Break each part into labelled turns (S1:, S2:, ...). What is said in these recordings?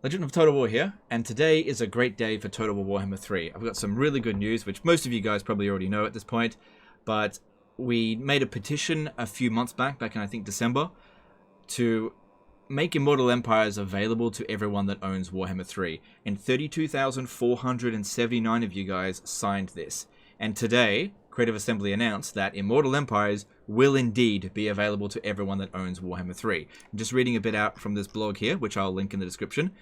S1: Legend of Total War here, and today is a great day for Total War Warhammer 3. I've got some really good news, which most of you guys probably already know at this point, but we made a petition a few months back in I think December, to make Immortal Empires available to everyone that owns Warhammer 3, and 32,479 of you guys signed this. And today, Creative Assembly announced that Immortal Empires will indeed be available to everyone that owns Warhammer 3. I'm just reading a bit out from this blog here, which I'll link in the description.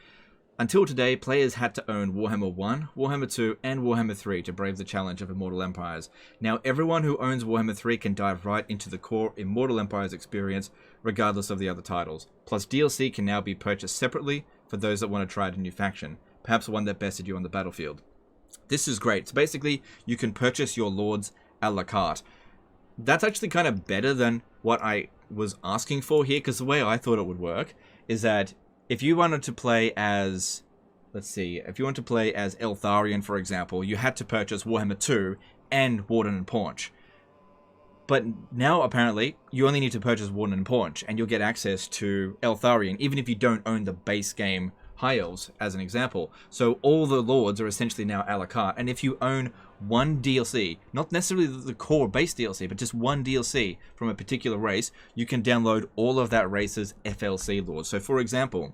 S1: Until today, players had to own Warhammer 1, Warhammer 2, and Warhammer 3 to brave the challenge of Immortal Empires. Now, everyone who owns Warhammer 3 can dive right into the core Immortal Empires experience, regardless of the other titles. Plus, DLC can now be purchased separately for those that want to try a new faction, perhaps one that bested you on the battlefield. This is great. So basically, you can purchase your lords a la carte. That's actually kind of better than what I was asking for here, because the way I thought it would work is that if you wanted to play as, if you want to play as Eltharion, for example, you had to purchase Warhammer 2 and Warden and Paunch. But now, apparently, you only need to purchase Warden and Paunch, and you'll get access to Eltharion, even if you don't own the base game High Elves, as an example. So all the lords are essentially now a la carte, and if you own one DLC, not necessarily the core base DLC, but just one DLC from a particular race, you can download all of that race's FLC lords. So for example,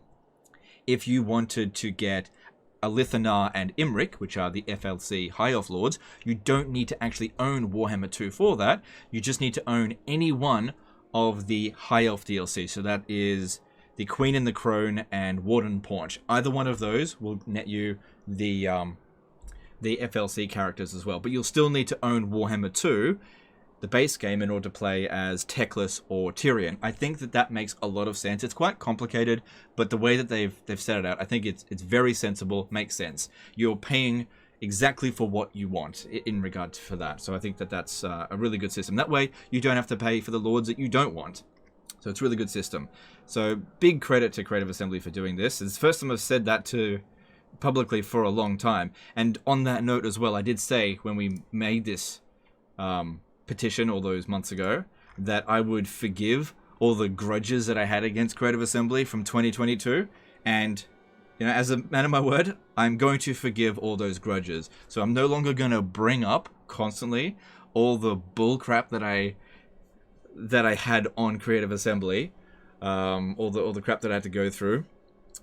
S1: if you wanted to get Alithanar and Imric, which are the FLC High Elf lords, you don't need to actually own Warhammer 2 for that. You just need to own any one of the High Elf DLC. So that is the Queen and the Crone and Warden and Paunch. Either one of those will net you the FLC characters as well. But you'll still need to own Warhammer 2, the base game, in order to play as Teclis or Tyrion. I think that makes a lot of sense. It's quite complicated, but the way that they've set it out, I think it's very sensible, makes sense. You're paying exactly for what you want in regard for that. So I think that's a really good system. That way, you don't have to pay for the lords that you don't want. So it's a really good system. So big credit to Creative Assembly for doing this. It's the first time I've said that to publicly for a long time. And on that note as well, I did say when we made this petition all those months ago that I would forgive all the grudges that I had against Creative Assembly from 2022. And, you know, as a man of my word, I'm going to forgive all those grudges. So I'm no longer going to bring up constantly all the bull crap that I had on Creative Assembly, all the crap that I had to go through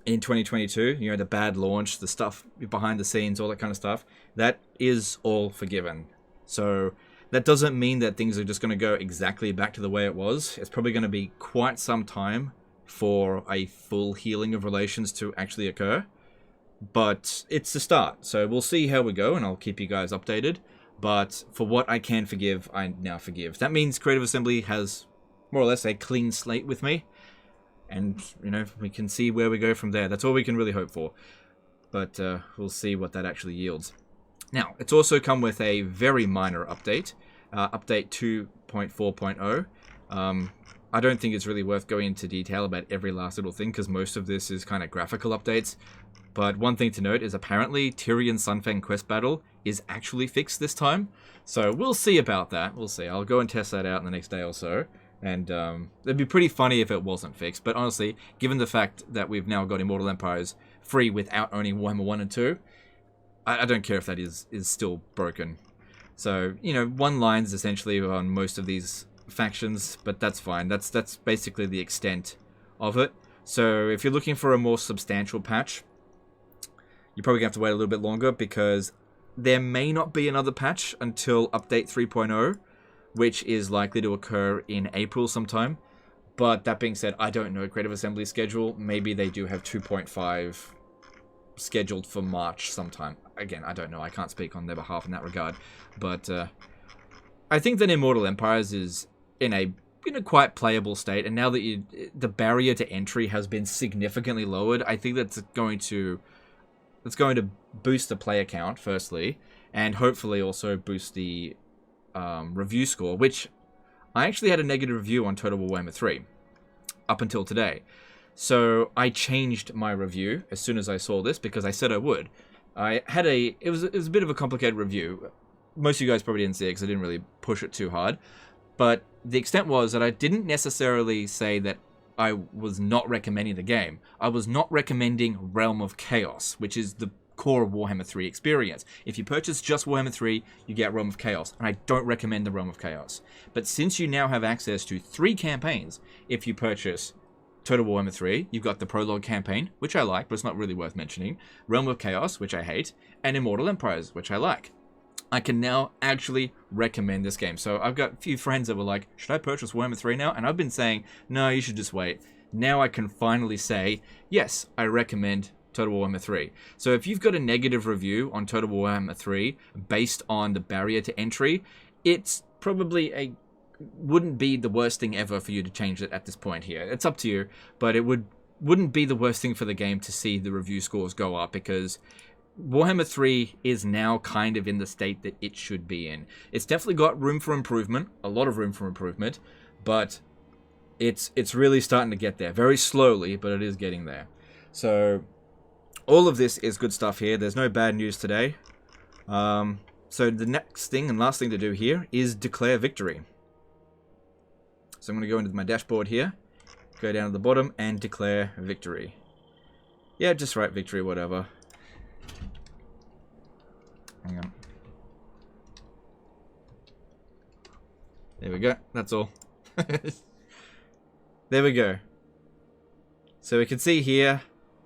S1: in 2022, you know, the bad launch, the stuff behind the scenes, all that kind of stuff. That is all forgiven. So that doesn't mean that things are just going to go exactly back to the way it was. It's probably going to be quite some time for a full healing of relations to actually occur. But it's the start. So we'll see how we go, and I'll keep you guys updated. But for what I can forgive, I now forgive. That means Creative Assembly has more or less a clean slate with me. And, you know, we can see where we go from there. That's all we can really hope for. But we'll see what that actually yields. Now, it's also come with a very minor update. Update 2.4.0. I don't think it's really worth going into detail about every last little thing, because most of this is kind of graphical updates. But one thing to note is apparently Tyrion Sunfang quest battle is actually fixed this time. So we'll see about that. We'll see. I'll go and test that out in the next day or so. And it'd be pretty funny if it wasn't fixed. But honestly, given the fact that we've now got Immortal Empires free without owning Warhammer 1 and 2, I don't care if that is still broken. So, you know, one line's essentially on most of these factions, but that's fine. That's basically the extent of it. So if you're looking for a more substantial patch, you're probably going to have to wait a little bit longer, because there may not be another patch until update 3.0, which is likely to occur in April sometime. But that being said, I don't know Creative Assembly's schedule. Maybe they do have 2.5 scheduled for March sometime. Again, I don't know. I can't speak on their behalf in that regard. But I think that Immortal Empires is in a quite playable state. And now that the barrier to entry has been significantly lowered, I think that's going to boost the player count, firstly, and hopefully also boost the review score, which I actually had a negative review on Total War Warhammer 3 up until today. So I changed my review as soon as I saw this, because I said I would. I had it was a bit of a complicated review. Most of you guys probably didn't see it because I didn't really push it too hard. But the extent was that I didn't necessarily say that I was not recommending the game. I was not recommending Realm of Chaos, which is the core of Warhammer 3 experience. If you purchase just Warhammer 3, you get Realm of Chaos, and I don't recommend the Realm of Chaos. But since you now have access to 3 campaigns, if you purchase Total Warhammer 3, you've got the Prologue campaign, which I like, but it's not really worth mentioning, Realm of Chaos, which I hate, and Immortal Empires, which I like. I can now actually recommend this game. So I've got a few friends that were like, should I purchase Warhammer 3 now? And I've been saying, no, you should just wait. Now I can finally say, yes, I recommend Total Warhammer 3. So if you've got a negative review on Total Warhammer 3 based on the barrier to entry, it's probably wouldn't be the worst thing ever for you to change it at this point here. It's up to you, but it wouldn't be the worst thing for the game to see the review scores go up, because Warhammer 3 is now kind of in the state that it should be in. It's definitely got room for improvement, a lot of room for improvement, but it's really starting to get there. Very slowly, but it is getting there. So all of this is good stuff here. There's no bad news today. So the next thing and last thing to do here is declare victory. So I'm going to go into my dashboard here, go down to the bottom and declare victory. Yeah, just write victory, whatever. Hang on. There we go. That's all. There we go. So we can see here,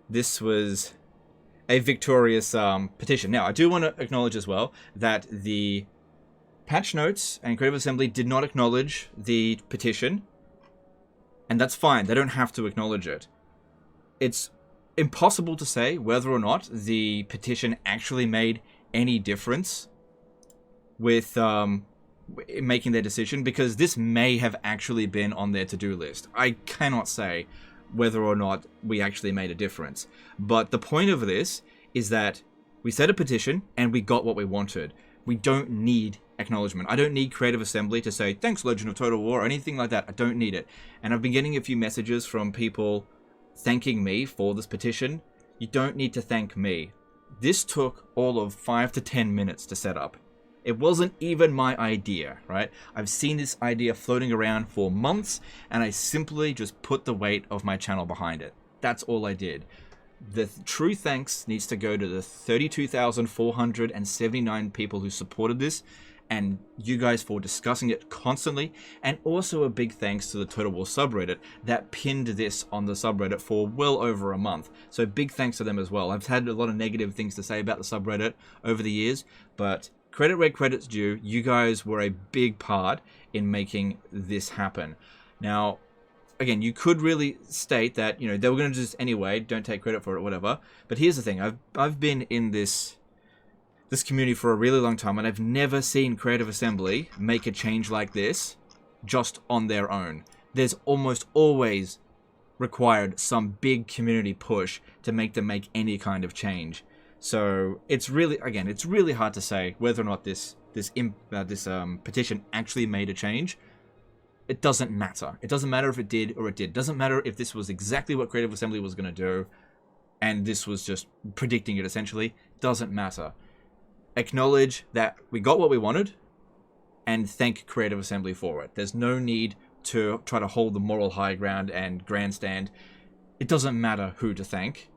S1: this was a victorious petition. Now, I do want to acknowledge as well that the patch notes and Creative Assembly did not acknowledge the petition, and that's fine. They don't have to acknowledge it. It's impossible to say whether or not the petition actually made any difference with making their decision, because this may have actually been on their to-do list. I cannot say whether or not we actually made a difference. But the point of this is that we set a petition and we got what we wanted. We don't need acknowledgement. I don't need Creative Assembly to say, thanks Legend of Total War, or anything like that. I don't need it. And I've been getting a few messages from people thanking me for this petition. You don't need to thank me. This took all of 5 to 10 minutes to set up. It wasn't even my idea, right? I've seen this idea floating around for months, and I simply just put the weight of my channel behind it. That's all I did. The true thanks needs to go to the 32,479 people who supported this, and you guys for discussing it constantly, and also a big thanks to the Total War subreddit that pinned this on the subreddit for well over a month. So big thanks to them as well. I've had a lot of negative things to say about the subreddit over the years, but credit where credit's due. You guys were a big part in making this happen. Now, again, you could really state that, you know, they were going to do this anyway, don't take credit for it, whatever. But here's the thing, I've been in this community for a really long time, and I've never seen Creative Assembly make a change like this just on their own. There's almost always required some big community push to make them make any kind of change. So it's really, again, it's really hard to say whether or not this petition actually made a change. It doesn't matter. It doesn't matter if it did or it did. It doesn't matter if this was exactly what Creative Assembly was going to do and this was just predicting it essentially. Doesn't matter. Acknowledge that we got what we wanted and thank Creative Assembly for it. There's no need to try to hold the moral high ground and grandstand. It doesn't matter who to thank.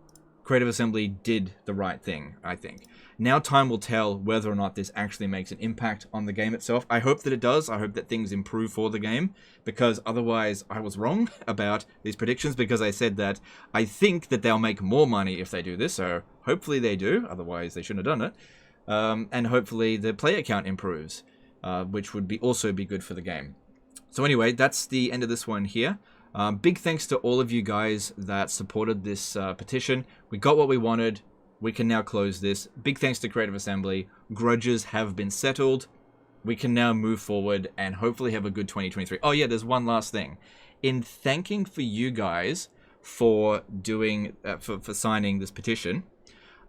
S1: Creative Assembly did the right thing, I think. Now time will tell whether or not this actually makes an impact on the game itself. I hope that it does. I hope that things improve for the game, because otherwise I was wrong about these predictions, because I said that I think that they'll make more money if they do this, so hopefully they do, otherwise they shouldn't have done it. And hopefully the player count improves, which would also be good for the game. So anyway, that's the end of this one here. Big thanks to all of you guys that supported this petition. We got what we wanted. We can now close this. Big thanks to Creative Assembly. Grudges have been settled. We can now move forward and hopefully have a good 2023. Oh yeah, there's one last thing. In thanking for you guys for doing for signing this petition,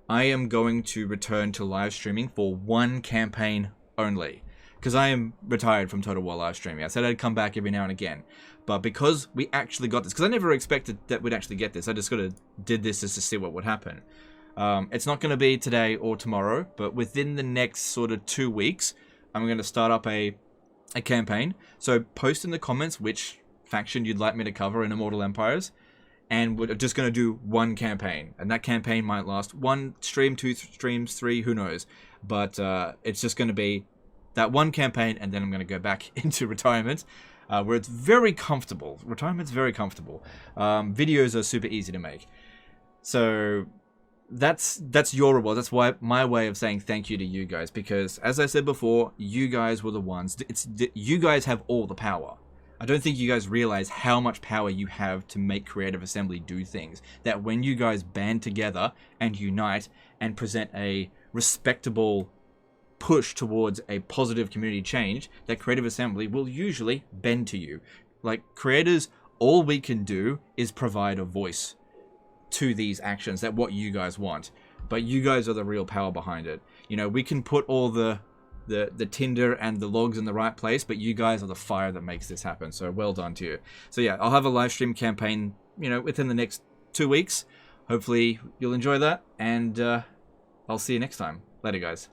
S1: I am going to return to live streaming for one campaign only, because I am retired from Total War live streaming. I said I'd come back every now and again, but because we actually got this, because I never expected that we'd actually get this, I just did this just to see what would happen. It's not going to be today or tomorrow, but within the next sort of 2 weeks, I'm going to start up a campaign. So post in the comments which faction you'd like me to cover in Immortal Empires, and we're just going to do one campaign, and that campaign might last 1 stream, 2 streams, 3, who knows, but it's just going to be that one campaign, and then I'm going to go back into retirement, where it's very comfortable. Retirement's very comfortable. Videos are super easy to make. So that's your reward. That's why my way of saying thank you to you guys, because as I said before, you guys were the ones. You guys have all the power. I don't think you guys realize how much power you have to make Creative Assembly do things. That when you guys band together and unite and present a respectable push towards a positive community change, that Creative Assembly will usually bend to you. Like, creators, all we can do is provide a voice to these actions, that what you guys want, but you guys are the real power behind it. You know, we can put all the tinder and the logs in the right place, but you guys are the fire that makes this happen. So well done to you. So yeah, I'll have a live stream campaign, you know, within the next 2 weeks. Hopefully you'll enjoy that, and I'll see you next time. Later, guys.